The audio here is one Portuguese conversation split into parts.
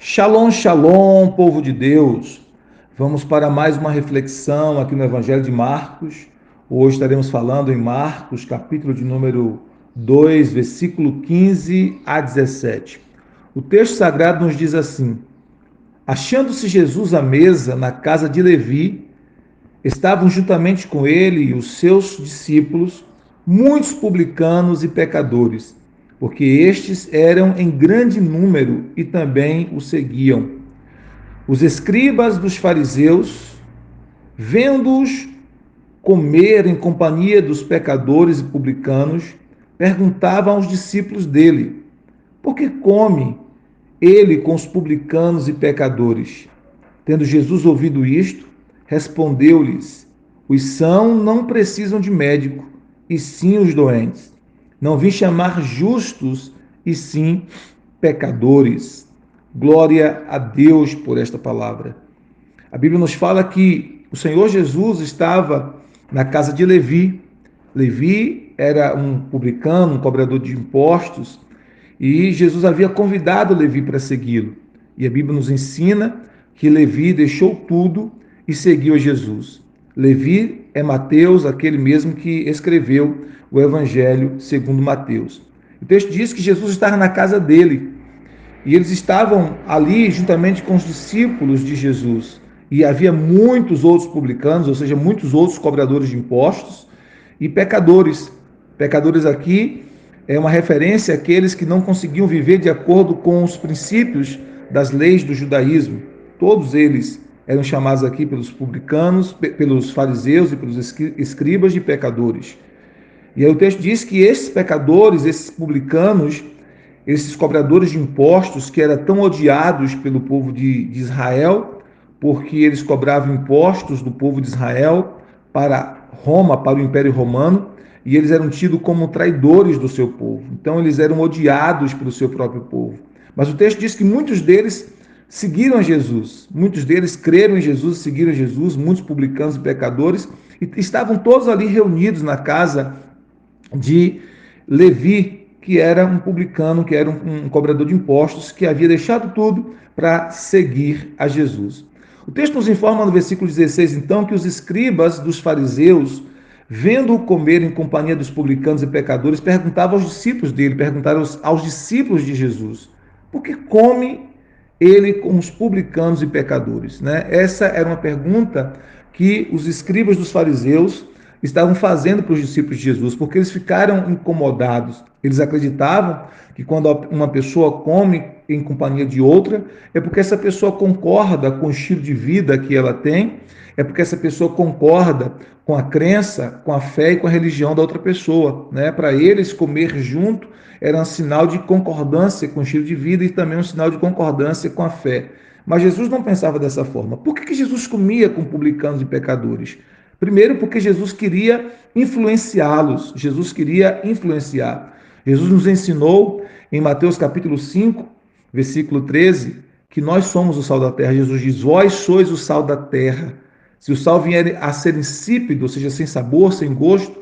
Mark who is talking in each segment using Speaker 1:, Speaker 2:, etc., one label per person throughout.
Speaker 1: Shalom, shalom, povo de Deus. Vamos para mais uma reflexão aqui no Evangelho de Marcos. Hoje estaremos falando em Marcos, capítulo de número 2, versículo 15 a 17. O texto sagrado nos diz assim: Achando-se Jesus à mesa na casa de Levi, estavam juntamente com ele e os seus discípulos muitos publicanos e pecadores, porque estes eram em grande número e também o seguiam. Os escribas dos fariseus, vendo-os comer em companhia dos pecadores e publicanos, perguntavam aos discípulos dele: por que come ele com os publicanos e pecadores? Tendo Jesus ouvido isto, respondeu-lhes: os sãos não precisam de médico, e sim os doentes. Não vim chamar justos, e sim pecadores. Glória a Deus por esta palavra. A Bíblia nos fala que o Senhor Jesus estava na casa de Levi. Levi era um publicano, um cobrador de impostos, e Jesus havia convidado Levi para segui-lo. E a Bíblia nos ensina que Levi deixou tudo e seguiu a Jesus. Levi é Mateus, aquele mesmo que escreveu o Evangelho segundo Mateus. O texto diz que Jesus estava na casa dele e eles estavam ali juntamente com os discípulos de Jesus. E havia muitos outros publicanos, ou seja, muitos outros cobradores de impostos e pecadores. Pecadores aqui é uma referência àqueles que não conseguiam viver de acordo com os princípios das leis do judaísmo. Todos eles eram chamados aqui pelos publicanos, pelos fariseus e pelos escribas de pecadores. E aí o texto diz que esses pecadores, esses publicanos, esses cobradores de impostos que eram tão odiados pelo povo de Israel, porque eles cobravam impostos do povo de Israel para Roma, para o Império Romano, e eles eram tidos como traidores do seu povo. Então eles eram odiados pelo seu próprio povo. Mas o texto diz que muitos deles seguiram a Jesus, muitos deles creram em Jesus, seguiram Jesus, muitos publicanos e pecadores, e estavam todos ali reunidos na casa de Levi, que era um publicano, que era um cobrador de impostos, que havia deixado tudo para seguir a Jesus. O texto nos informa no versículo 16, então, que os escribas dos fariseus, vendo-o comer em companhia dos publicanos e pecadores, perguntavam aos discípulos dele, perguntaram aos discípulos de Jesus: por que come ele com os publicanos e pecadores? Essa era uma pergunta que os escribas dos fariseus estavam fazendo para os discípulos de Jesus, porque eles ficaram incomodados. Eles acreditavam que quando uma pessoa come em companhia de outra, é porque essa pessoa concorda com o estilo de vida que ela tem, é porque essa pessoa concorda com a crença, com a fé e com a religião da outra pessoa. Para eles, comer junto era um sinal de concordância com o estilo de vida e também um sinal de concordância com a fé. Mas Jesus não pensava dessa forma. Por que Jesus comia com publicanos e pecadores? Primeiro, porque Jesus queria influenciá-los. Jesus queria influenciar. Jesus nos ensinou em Mateus capítulo 5, versículo 13, que nós somos o sal da terra. Jesus diz: vós sois o sal da terra. Se o sal vier a ser insípido, ou seja, sem sabor, sem gosto,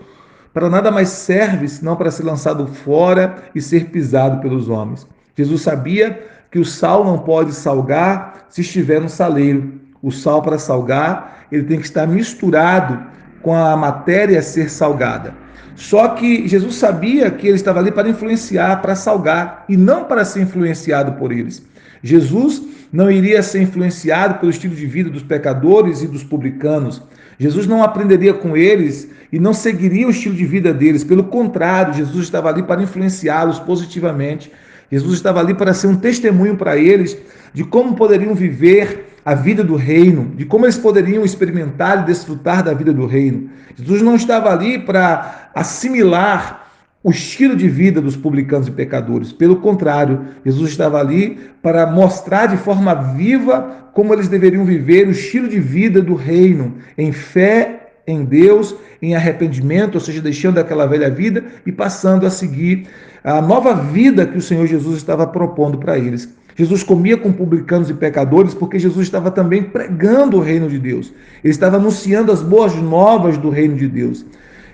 Speaker 1: para nada mais serve senão para ser lançado fora e ser pisado pelos homens. Jesus sabia que o sal não pode salgar se estiver no saleiro. O sal, para salgar, ele tem que estar misturado com a matéria a ser salgada. Só que Jesus sabia que ele estava ali para influenciar, para salgar, e não para ser influenciado por eles. Jesus não iria ser influenciado pelo estilo de vida dos pecadores e dos publicanos. Jesus não aprenderia com eles e não seguiria o estilo de vida deles. Pelo contrário, Jesus estava ali para influenciá-los positivamente. Jesus estava ali para ser um testemunho para eles de como poderiam viver a vida do reino, de como eles poderiam experimentar e desfrutar da vida do reino. Jesus não estava ali para assimilar o estilo de vida dos publicanos e pecadores. Pelo contrário, Jesus estava ali para mostrar de forma viva como eles deveriam viver o estilo de vida do reino, em fé em Deus, em arrependimento, ou seja, deixando aquela velha vida e passando a seguir a nova vida que o Senhor Jesus estava propondo para eles. Jesus comia com publicanos e pecadores porque Jesus estava também pregando o reino de Deus. Ele estava anunciando as boas novas do reino de Deus.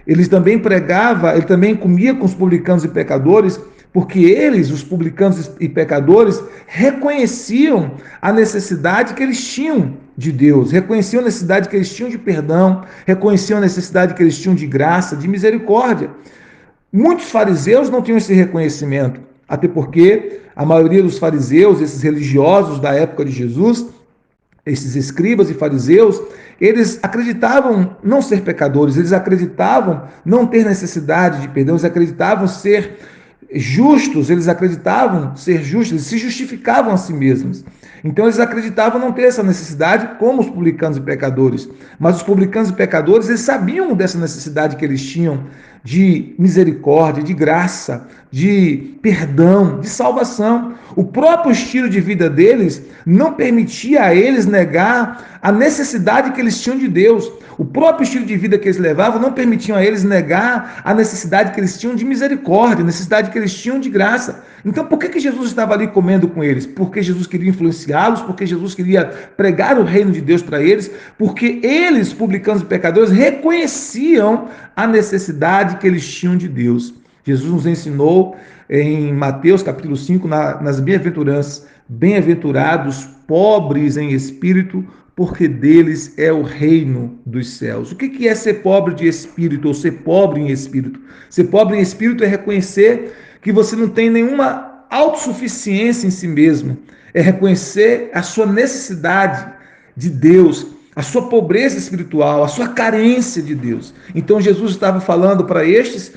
Speaker 1: Ele também comia com os publicanos e pecadores porque eles, os publicanos e pecadores, reconheciam a necessidade que eles tinham de Deus, reconheciam a necessidade que eles tinham de perdão, reconheciam a necessidade que eles tinham de graça, de misericórdia. Muitos fariseus não tinham esse reconhecimento, até porque a maioria dos fariseus, esses religiosos da época de Jesus, esses escribas e fariseus, eles acreditavam não ser pecadores, eles acreditavam não ter necessidade de perdão, eles acreditavam ser justos, eles acreditavam ser justos, eles se justificavam a si mesmos. Então eles acreditavam não ter essa necessidade como os publicanos e pecadores. Mas os publicanos e pecadores, eles sabiam dessa necessidade que eles tinham de misericórdia, de graça, de perdão, de salvação. O próprio estilo de vida deles não permitia a eles negar a necessidade que eles tinham de Deus. O próprio estilo de vida que eles levavam não permitiam a eles negar a necessidade que eles tinham de misericórdia, a necessidade que eles tinham de graça. Então, por que Jesus estava ali comendo com eles? Porque Jesus queria influenciá-los, porque Jesus queria pregar o reino de Deus para eles, porque eles, publicanos e pecadores, reconheciam a necessidade que eles tinham de Deus. Jesus nos ensinou em Mateus capítulo 5, nas bem-aventuranças, bem-aventurados pobres em espírito, porque deles é o reino dos céus. O que é ser pobre de espírito ou ser pobre em espírito? Ser pobre em espírito é reconhecer que você não tem nenhuma autossuficiência em si mesmo. É reconhecer a sua necessidade de Deus, a sua pobreza espiritual, a sua carência de Deus. Então Jesus estava falando para estes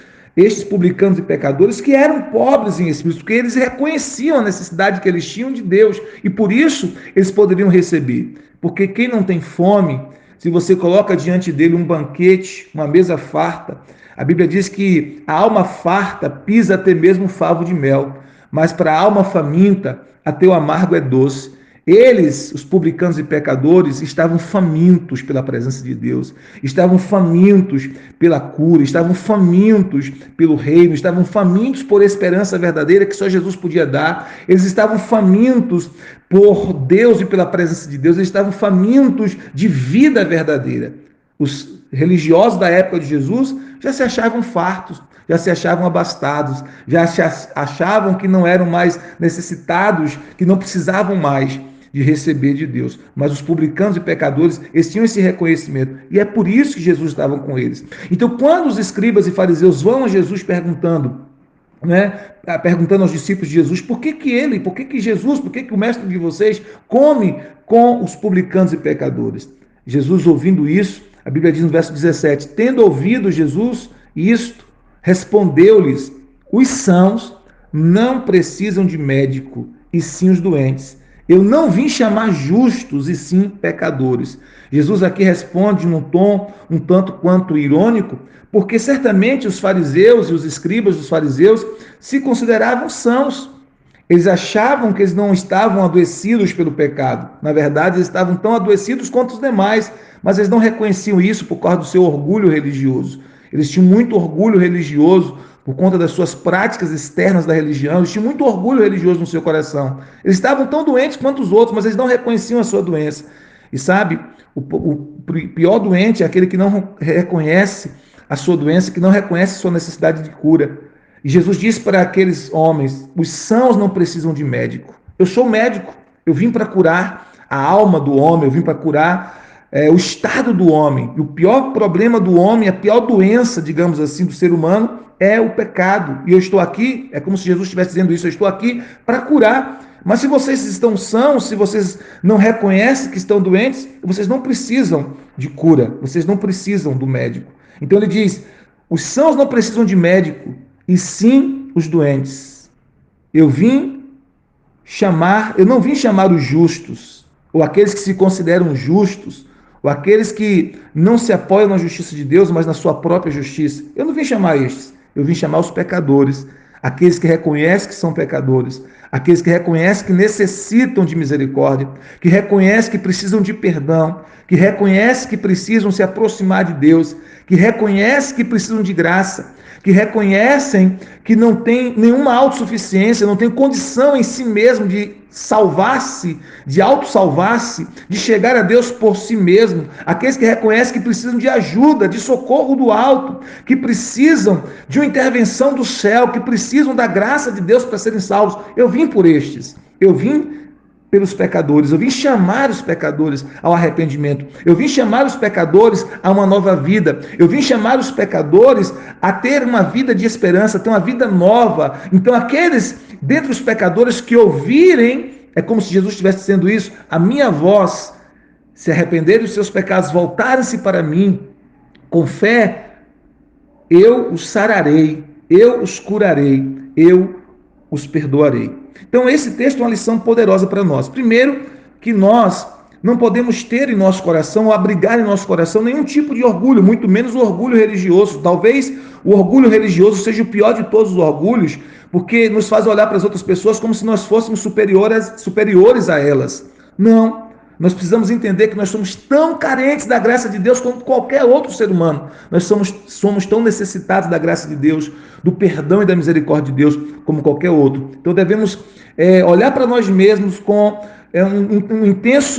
Speaker 1: publicanos e pecadores que eram pobres em espírito, porque eles reconheciam a necessidade que eles tinham de Deus e por isso eles poderiam receber. Porque quem não tem fome, se você coloca diante dele um banquete, uma mesa farta, a Bíblia diz que a alma farta pisa até mesmo um favo de mel, mas para a alma faminta até o amargo é doce. Eles, os publicanos e pecadores, estavam famintos pela presença de Deus, estavam famintos pela cura, estavam famintos pelo reino, estavam famintos por esperança verdadeira que só Jesus podia dar, eles estavam famintos por Deus e pela presença de Deus, eles estavam famintos de vida verdadeira. Os religiosos da época de Jesus já se achavam fartos, já se achavam abastados, já se achavam que não eram mais necessitados, que não precisavam mais de receber de Deus. Mas os publicanos e pecadores, eles tinham esse reconhecimento. E é por isso que Jesus estava com eles. Então, quando os escribas e fariseus vão a Jesus perguntando aos discípulos de Jesus, por que Jesus, por que o mestre de vocês come com os publicanos e pecadores? Jesus, ouvindo isso, a Bíblia diz no verso 17, tendo ouvido Jesus isto, respondeu-lhes, os sãos não precisam de médico, e sim os doentes. Eu não vim chamar justos, e sim pecadores. Jesus aqui responde num tom um tanto quanto irônico, porque certamente os fariseus e os escribas dos fariseus se consideravam sãos. Eles achavam que eles não estavam adoecidos pelo pecado. Na verdade, eles estavam tão adoecidos quanto os demais, mas eles não reconheciam isso por causa do seu orgulho religioso. Eles tinham muito orgulho religioso por conta das suas práticas externas da religião, eles tinham muito orgulho religioso no seu coração. Eles estavam tão doentes quanto os outros, mas eles não reconheciam a sua doença. E sabe, o pior doente é aquele que não reconhece a sua doença, que não reconhece a sua necessidade de cura. E Jesus disse para aqueles homens, os sãos não precisam de médico. Eu sou médico, eu vim para curar a alma do homem, eu vim para curar o estado do homem. E o pior problema do homem, a pior doença, digamos assim, do ser humano, é o pecado. E eu estou aqui, é como se Jesus estivesse dizendo isso, eu estou aqui para curar. Mas se vocês estão sãos, se vocês não reconhecem que estão doentes, vocês não precisam de cura, vocês não precisam do médico. Então ele diz, os sãos não precisam de médico, e sim os doentes. Eu não vim chamar os justos, ou aqueles que se consideram justos, ou aqueles que não se apoiam na justiça de Deus, mas na sua própria justiça. Eu não vim chamar estes, eu vim chamar os pecadores, aqueles que reconhecem que são pecadores, aqueles que reconhecem que necessitam de misericórdia, que reconhecem que precisam de perdão, que reconhecem que precisam se aproximar de Deus, que reconhecem que precisam de graça, que reconhecem que não tem nenhuma autossuficiência, não tem condição em si mesmo de salvar-se, de autossalvar-se, de chegar a Deus por si mesmo, aqueles que reconhecem que precisam de ajuda, de socorro do alto, que precisam de uma intervenção do céu, que precisam da graça de Deus para serem salvos. Eu vim por estes, eu vim pelos pecadores, eu vim chamar os pecadores ao arrependimento, eu vim chamar os pecadores a uma nova vida, eu vim chamar os pecadores a ter uma vida de esperança, a ter uma vida nova. Então aqueles dentre os pecadores que ouvirem, é como se Jesus estivesse dizendo isso, a minha voz, se arrependerem dos seus pecados, voltarem-se para mim, com fé, eu os sararei, eu os curarei, eu os perdoarei. Então esse texto é uma lição poderosa para nós. Primeiro, que nós não podemos ter em nosso coração ou abrigar em nosso coração nenhum tipo de orgulho, muito menos o orgulho religioso. Talvez o orgulho religioso seja o pior de todos os orgulhos, porque nos faz olhar para as outras pessoas como se nós fôssemos superiores a elas. Não. Nós precisamos entender que nós somos tão carentes da graça de Deus quanto qualquer outro ser humano. Nós somos tão necessitados da graça de Deus, do perdão e da misericórdia de Deus, como qualquer outro. Então devemos olhar para nós mesmos com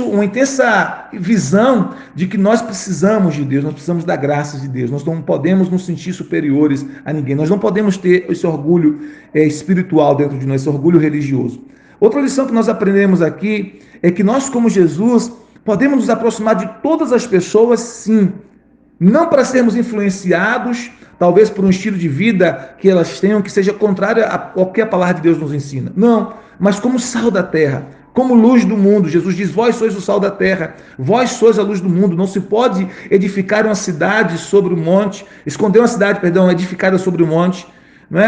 Speaker 1: uma intensa visão de que nós precisamos de Deus, nós precisamos da graça de Deus. Nós não podemos nos sentir superiores a ninguém. Nós não podemos ter esse orgulho espiritual dentro de nós, esse orgulho religioso. Outra lição que nós aprendemos aqui é que nós, como Jesus, podemos nos aproximar de todas as pessoas, sim. Não para sermos influenciados, talvez por um estilo de vida que elas tenham, que seja contrário ao que a palavra de Deus nos ensina. Não, mas como sal da terra, como luz do mundo. Jesus diz, vós sois o sal da terra, vós sois a luz do mundo. Não se pode edificar uma cidade sobre o monte, esconder uma cidade, edificada sobre o monte.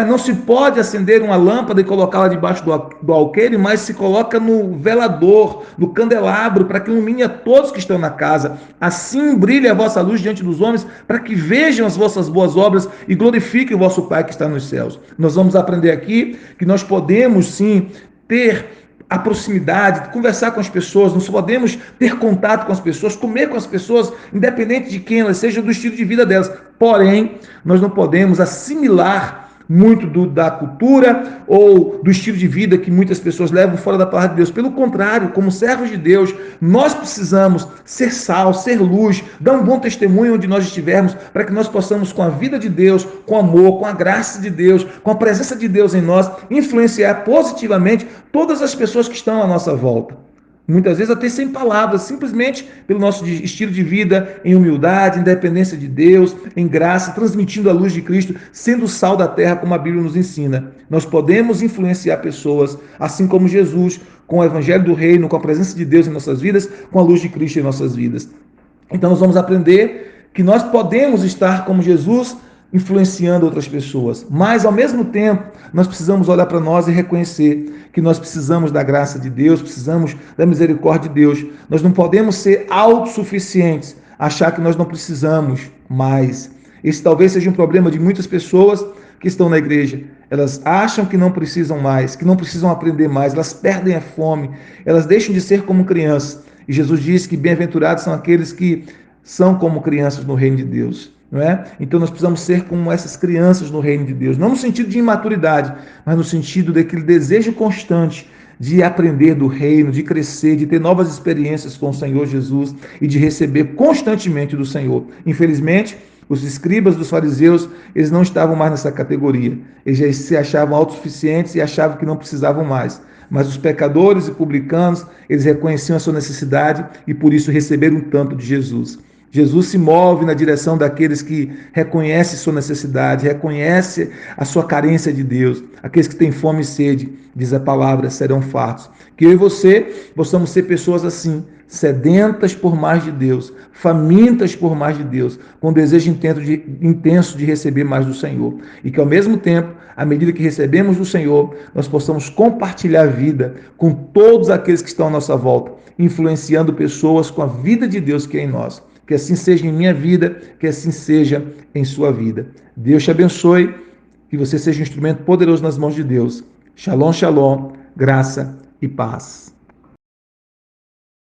Speaker 1: Não se pode acender uma lâmpada e colocá-la debaixo do alqueire, mas se coloca no velador, no candelabro, para que ilumine a todos que estão na casa. Assim brilhe a vossa luz diante dos homens, para que vejam as vossas boas obras e glorifiquem o vosso Pai que está nos céus. Nós vamos aprender aqui que nós podemos sim ter a proximidade, conversar com as pessoas, nós podemos ter contato com as pessoas, comer com as pessoas, independente de quem elas sejam, do estilo de vida delas. Porém, nós não podemos assimilar muito da cultura ou do estilo de vida que muitas pessoas levam fora da palavra de Deus. Pelo contrário, como servos de Deus, nós precisamos ser sal, ser luz, dar um bom testemunho onde nós estivermos, para que nós possamos, com a vida de Deus, com amor, com a graça de Deus, com a presença de Deus em nós, influenciar positivamente todas as pessoas que estão à nossa volta. Muitas vezes até sem palavras, simplesmente pelo nosso estilo de vida, em humildade, em dependência de Deus, em graça, transmitindo a luz de Cristo, sendo o sal da terra, como a Bíblia nos ensina. Nós podemos influenciar pessoas, assim como Jesus, com o Evangelho do Reino, com a presença de Deus em nossas vidas, com a luz de Cristo em nossas vidas. Então nós vamos aprender que nós podemos estar como Jesus, influenciando outras pessoas, mas ao mesmo tempo nós precisamos olhar para nós e reconhecer que nós precisamos da graça de Deus, precisamos da misericórdia de Deus. Nós não podemos ser autossuficientes, achar que nós não precisamos mais. Esse talvez seja um problema de muitas pessoas que estão na igreja. Elas acham que não precisam mais, que não precisam aprender mais, elas perdem a fome, elas deixam de ser como crianças. E Jesus diz que bem-aventurados são aqueles que são como crianças no reino de Deus. Não é? Então nós precisamos ser como essas crianças no reino de Deus, não no sentido de imaturidade, mas no sentido daquele desejo constante de aprender do reino, de crescer, de ter novas experiências com o Senhor Jesus e de receber constantemente do Senhor. Infelizmente, os escribas dos fariseus, eles não estavam mais nessa categoria, eles já se achavam autossuficientes e achavam que não precisavam mais. Mas os pecadores e publicanos, eles reconheciam a sua necessidade e por isso receberam tanto de Jesus. Jesus se move na direção daqueles que reconhecem sua necessidade, reconhecem a sua carência de Deus. Aqueles que têm fome e sede, diz a palavra, serão fartos. Que eu e você possamos ser pessoas assim, sedentas por mais de Deus, famintas por mais de Deus, com desejo intenso de receber mais do Senhor. E que ao mesmo tempo, à medida que recebemos do Senhor, nós possamos compartilhar a vida com todos aqueles que estão à nossa volta, influenciando pessoas com a vida de Deus que é em nós. Que assim seja em minha vida, que assim seja em sua vida. Deus te abençoe, que você seja um instrumento poderoso nas mãos de Deus. Shalom, shalom, graça e paz.